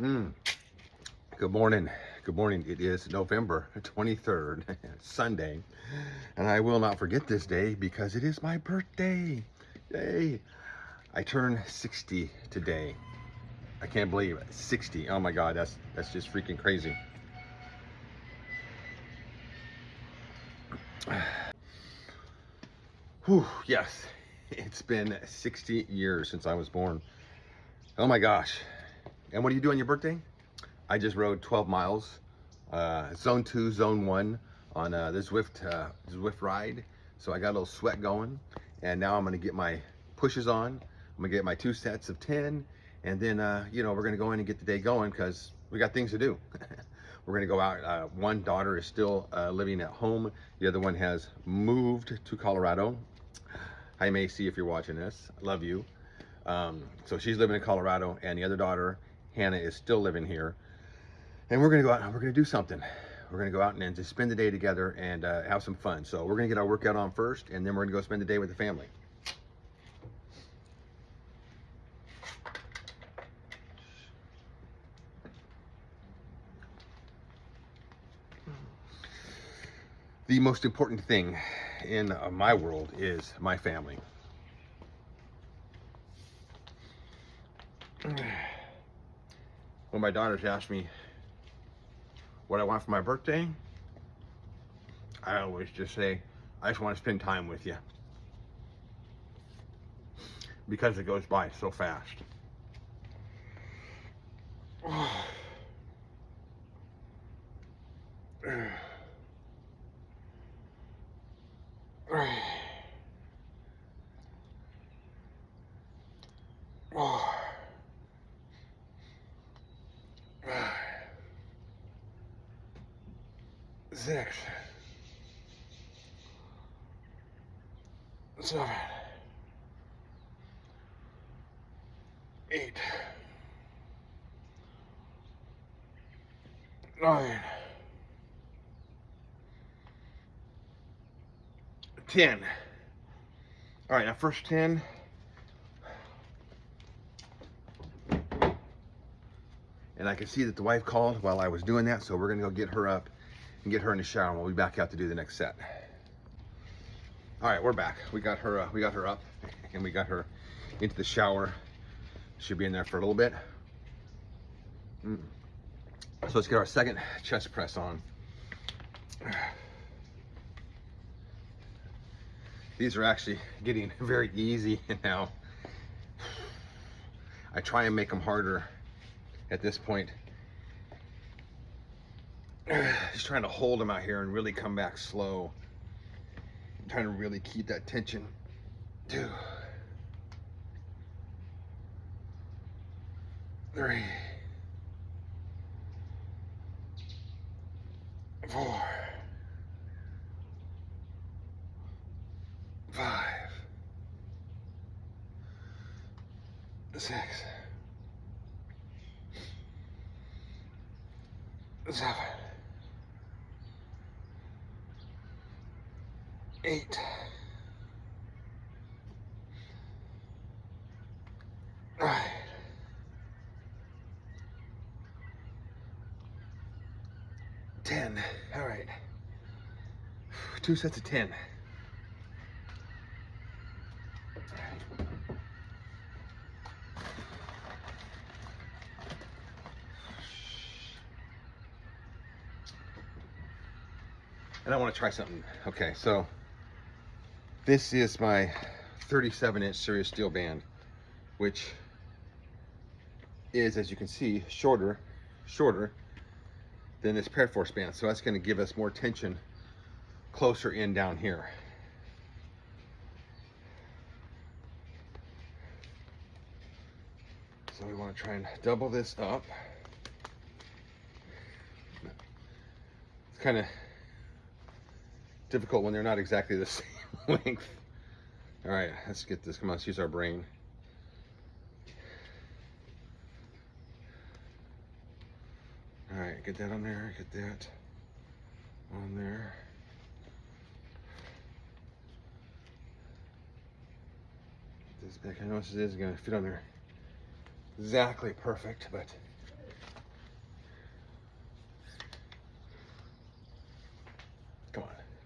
Mm. Good morning. Good morning. It is November 23rd, Sunday, and I will not forget this day because it is my birthday. Yay! I turned 60 today. I can't believe it. 60. Oh my God, that's just freaking crazy. Whew, yes, it's been 60 years since I was born. Oh my gosh. And what do you do on your birthday? I just rode 12 miles, zone 2, zone 1 on the Zwift ride. So I got a little sweat going, and now I'm gonna get my pushes on. I'm gonna get my 2 sets of 10, and then we're gonna go in and get the day going because we got things to do. We're gonna go out. One daughter is still living at home. The other one has moved to Colorado. Hi Macy, if you're watching this, I love you. So she's living in Colorado, and the other daughter, Hannah, is still living here. And we're gonna go out and we're gonna do something. We're gonna go out and just spend the day together and have some fun. So we're gonna get our workout on first, and then we're gonna go spend the day with the family. The most important thing in my world is my family. When my daughters ask me what I want for my birthday, I always just say, I just want to spend time with you. Because it goes by so fast. Six, 7, 8, 9, 10. All right, now first 10. And I can see that the wife called while I was doing that, so we're gonna go get her up and get her in the shower, and we'll be back out to do the next set. All right, we're back. We got her up, and we got her into the shower. She'll be in there for a little bit. So let's get our second chest press on. These are actually getting very easy now. I try and make them harder at this point. Just trying to hold them out here and really come back slow. I'm trying to really keep that tension. 2, 3, 4, 5, 6, 7, 8, 9, 10. All right. 2 sets of 10. And I want to try something. Okay, so this is my 37-inch serious steel band, which is, as you can see, shorter than this Paraforce band. So that's going to give us more tension closer in down here. So we want to try and double this up. It's kind of difficult when they're not exactly the same length. All right, let's get this. Come on, let's use our brain. All right, get that on there, get that on there. This back, I know this is gonna fit on there exactly perfect, but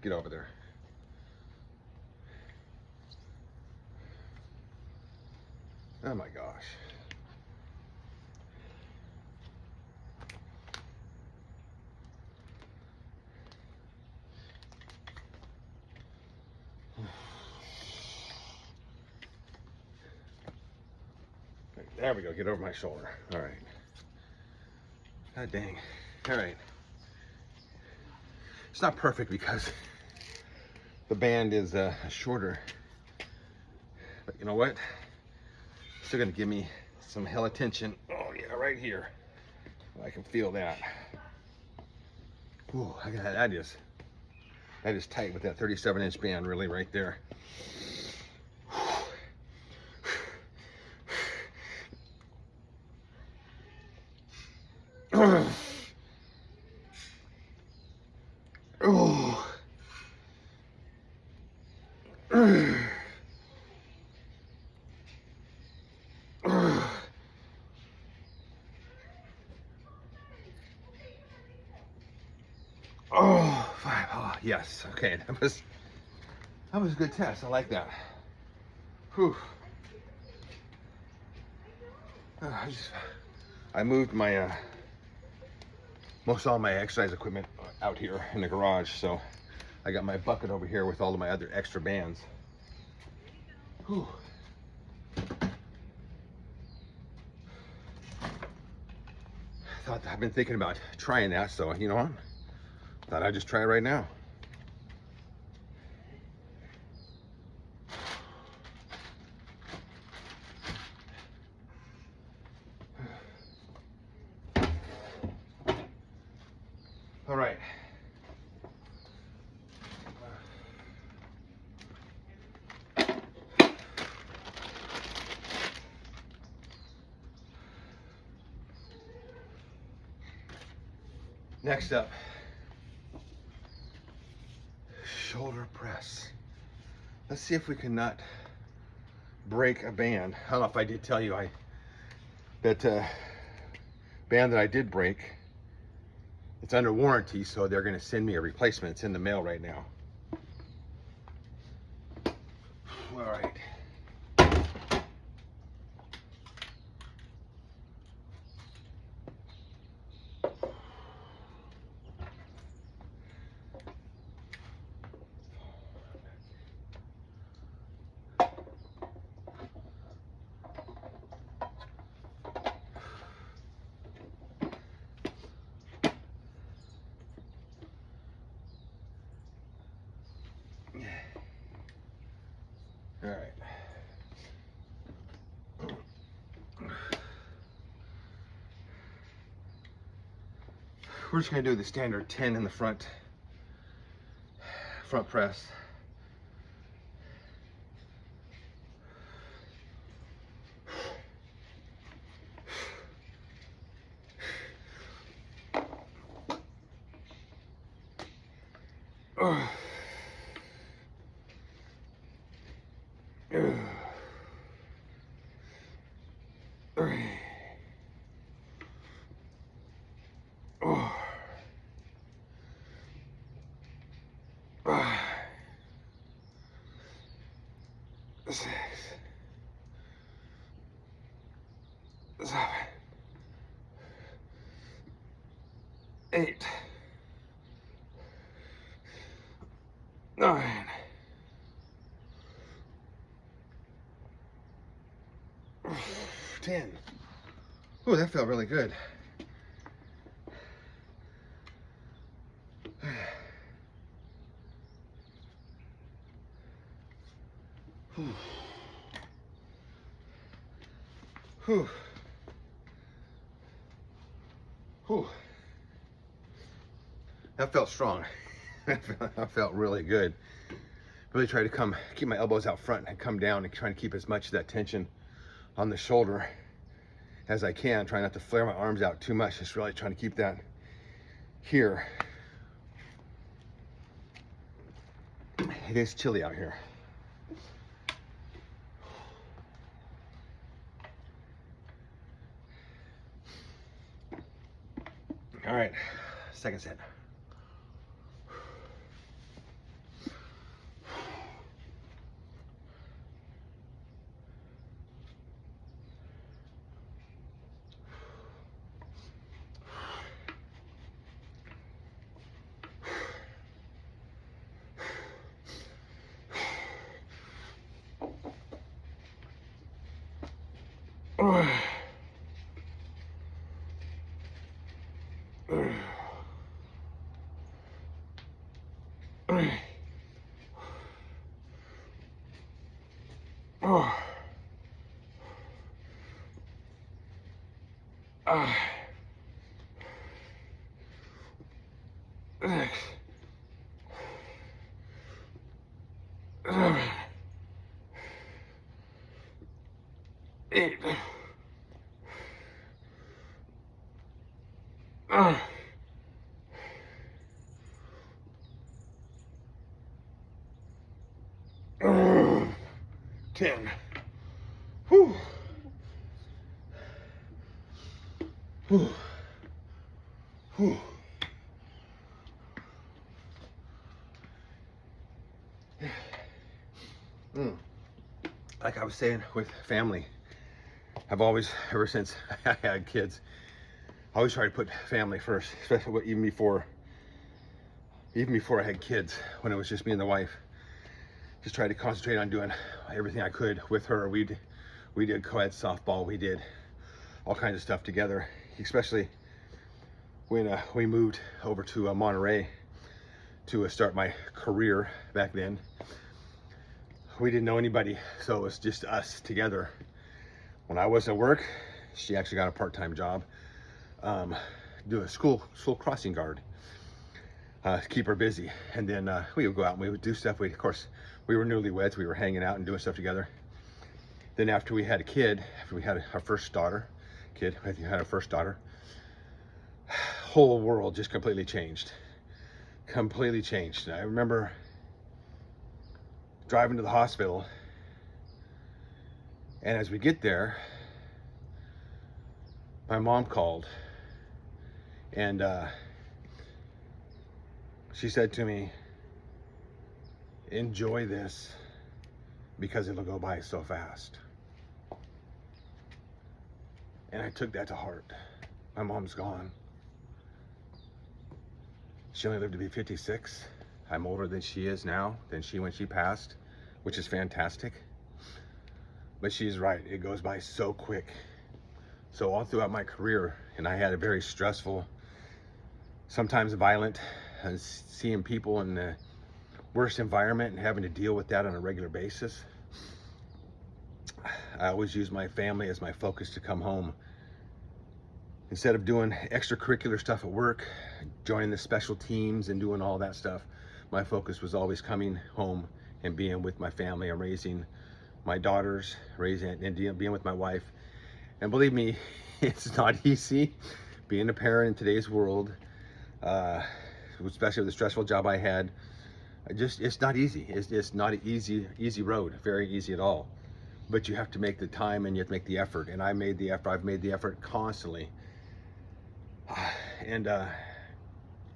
get over there. Oh my gosh. There we go, get over my shoulder. All right. God dang. All right. It's not perfect because the band is shorter. But you know what? Still gonna give me some hell attention. Oh yeah, right here. I can feel that. Ooh, that is tight with that 37-inch band really right there. Oh. Oh, 5. Oh, yes. Okay, that was a good test. I like that. Whew. I moved my most all my exercise equipment out here in the garage, so I got my bucket over here with all of my other extra bands. Whew. I've been thinking about trying that, so you know what? Thought I'd just try it right now. All right. Next up, shoulder press. Let's see if we can not break a band. I don't know if I did tell you that band that I did break, it's under warranty, so they're going to send me a replacement. It's in the mail right now. All right. All right. We're just going to do the standard 10 in the front press. Six, 7, 8, 9, 10. Ooh, that felt really good. Whew. Whew. Whew. That felt strong. That felt really good. Really try to keep my elbows out front and come down and try to keep as much of that tension on the shoulder as I can. Try not to flare my arms out too much. Just really trying to keep that here. It is chilly out here. All right, second set. Eight. 10. Whew. Whew. Whew. Like I was saying with family, I've always, ever since I had kids, I always try to put family first, especially even before I had kids, when it was just me and the wife. Just tried to concentrate on doing everything I could with her. We did co-ed softball, we did all kinds of stuff together, especially when we moved over to Monterey to start my career back then. We didn't know anybody, so it was just us together. When I was at work, she actually got a part-time job doing a school crossing guard to keep her busy. And then we would go out and we would do stuff. Of course, we were newlyweds, we were hanging out and doing stuff together. Then after we had a kid, after we had our first daughter, whole world just completely changed. Completely changed. I remember driving to the hospital, and as we get there, my mom called, and she said to me, enjoy this because it'll go by so fast. And I took that to heart. My mom's gone. She only lived to be 56. I'm older than she is now, than she when she passed, which is fantastic. But she's right, it goes by so quick. So all throughout my career, and I had a very stressful, sometimes violent, seeing people in the worst environment and having to deal with that on a regular basis. I always use my family as my focus to come home. Instead of doing extracurricular stuff at work, joining the special teams and doing all that stuff, my focus was always coming home and being with my family and raising my daughters, being with my wife. And believe me, it's not easy being a parent in today's world, especially with the stressful job I had. It's not easy. It's not an easy road, very easy at all. But you have to make the time and you have to make the effort. And I made the effort. I've made the effort constantly. And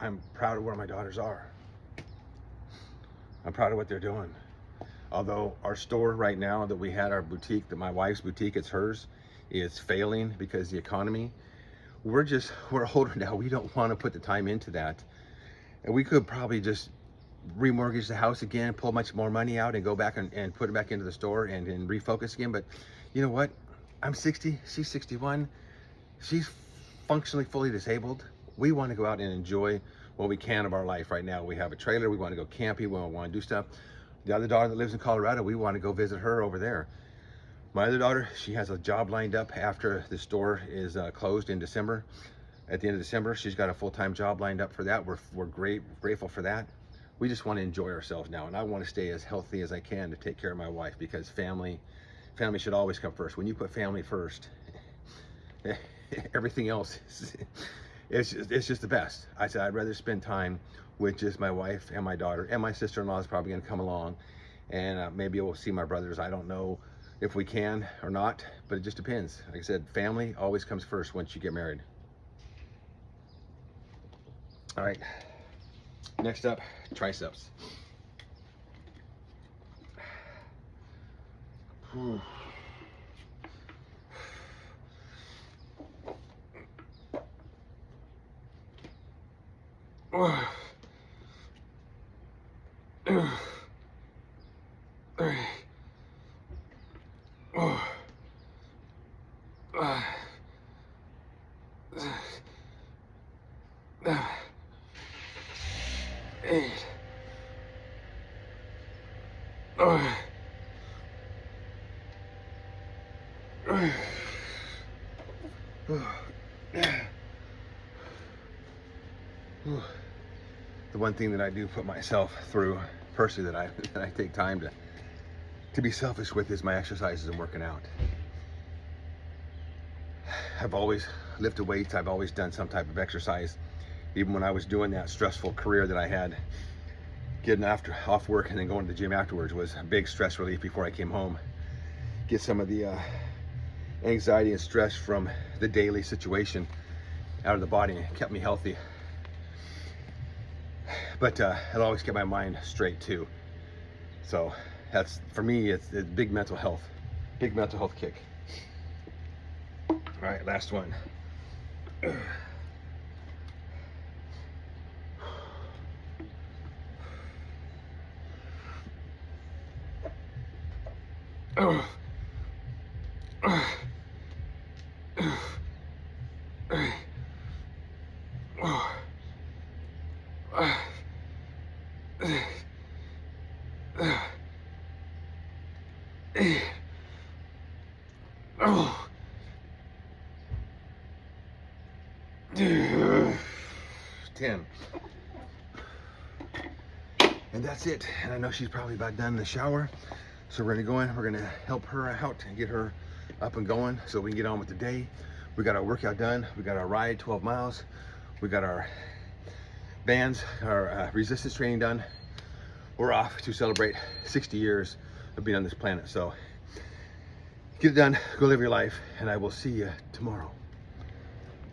I'm proud of where my daughters are. I'm proud of what they're doing. Although our store right now that we had, our boutique, that my wife's boutique, it's hers, is failing because the economy. We're older now. We don't want to put the time into that. And we could probably just remortgage the house again, pull much more money out and go back and put it back into the store and refocus again. But you know what? I'm 60, she's 61. She's functionally fully disabled. We want to go out and enjoy what we can of our life right now. We have a trailer, we want to go camping, we want to do stuff. The other daughter that lives in Colorado, we want to go visit her over there. My other daughter, she has a job lined up after the store is closed in December. At the end of December, she's got a full-time job lined up for that. We're grateful for that. We just want to enjoy ourselves now, and I want to stay as healthy as I can to take care of my wife, because family should always come first. When you put family first, everything else it's just the best. I said I'd rather spend time with just my wife and my daughter, and my sister-in-law is probably going to come along, and maybe we'll see my brothers. I don't know if we can or not, but it just depends. Like I said, family always comes first once you get married. All right, next up, triceps. Whew. The one thing that I do put myself through personally, that I take time to be selfish with, is my exercises and working out. I've always lifted weights. I've always done some type of exercise. Even when I was doing that stressful career that I had, getting off work and then going to the gym afterwards was a big stress relief before I came home. Get some of the anxiety and stress from the daily situation out of the body, and it kept me healthy. But it always kept my mind straight too. So that's, for me, it's big mental health kick. All right, last one. Oh. 10. And that's it. And I know she's probably about done in the shower, so we're gonna go in. We're gonna help her out and get her up and going so we can get on with the day. We got our workout done. We got our ride, 12 miles. We got our bands, our resistance training done. We're off to celebrate 60 years of being on this planet. So get it done, go live your life, and I will see you tomorrow.